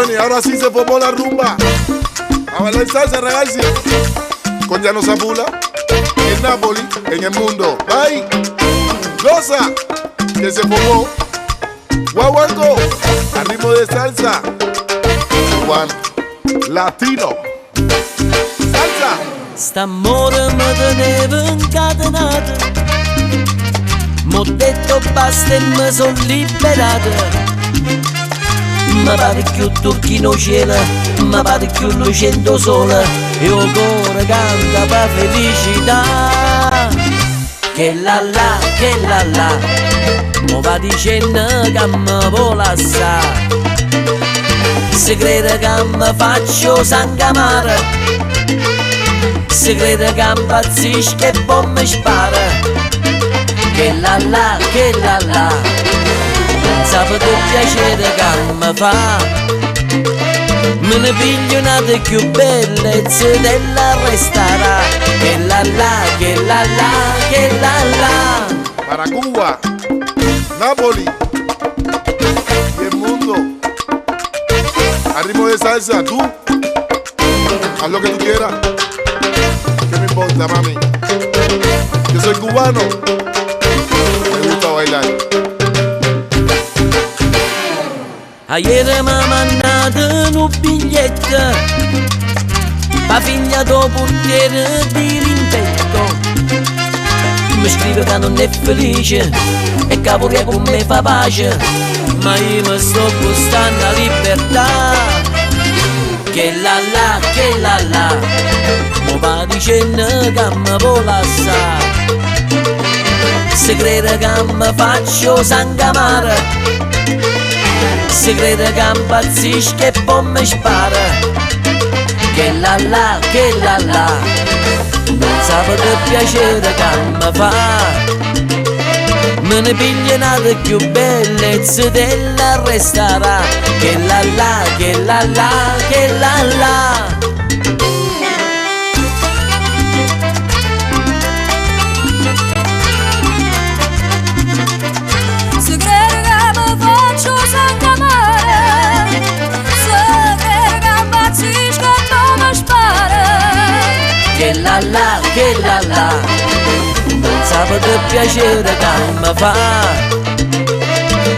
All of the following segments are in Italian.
Bueno, y ahora sí se formó la rumba. A bailar salsa, ragazzi. Con Llano Zapula. En Nápoles, en el mundo. Bye. Goza. Que se formó. Guaguanco. A ritmo de salsa. Cubano. Latino. Salsa. St'amore mi teneva incatenato. M'ho detto basta e mi son liberato. Mi pare più turchino cielo, mi pare più lucendo sole, e il cuore canta per felicità. Che la la, mo va dicendo che mi vuole assai. Si crede che mi faccio sangamare, si crede che impazzisco e poi mi spara. Che la la, sapete il piacere che mi fa. Me ne piglio una delle più bellezze della resterà. Che la la. Para Cuba, Nápoles y el mundo. A ritmo de salsa, tú. Haz lo que tú quieras. ¿Qué me importa, mami? Yo soy cubano. Me gusta bailar. Ieri mi ha mandato un biglietto pa' figlia do portiere di rimpetto. Mi scrive che non è felice e che vorrei con me fa pace, ma io mi sto gustando la libertà. Che la la, mo va dicendo che mi vuole assai. Si crede che mi faccio sangamare, si crede che impazzisco e poi mi spara. Che la la, non sapete il piacere che mi fa. Me ne piglio una delle più bellezze della resterà. Che la la. Che la la, non sapete il piacere che mi fa.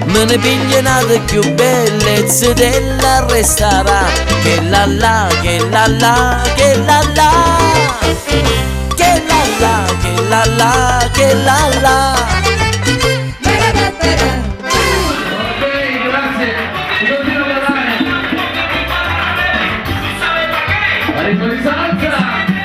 Me ne piglio una delle più bellezze della resterà. Che la la. Che la la. Grazie, continua a parlare. A ritmo di salsa.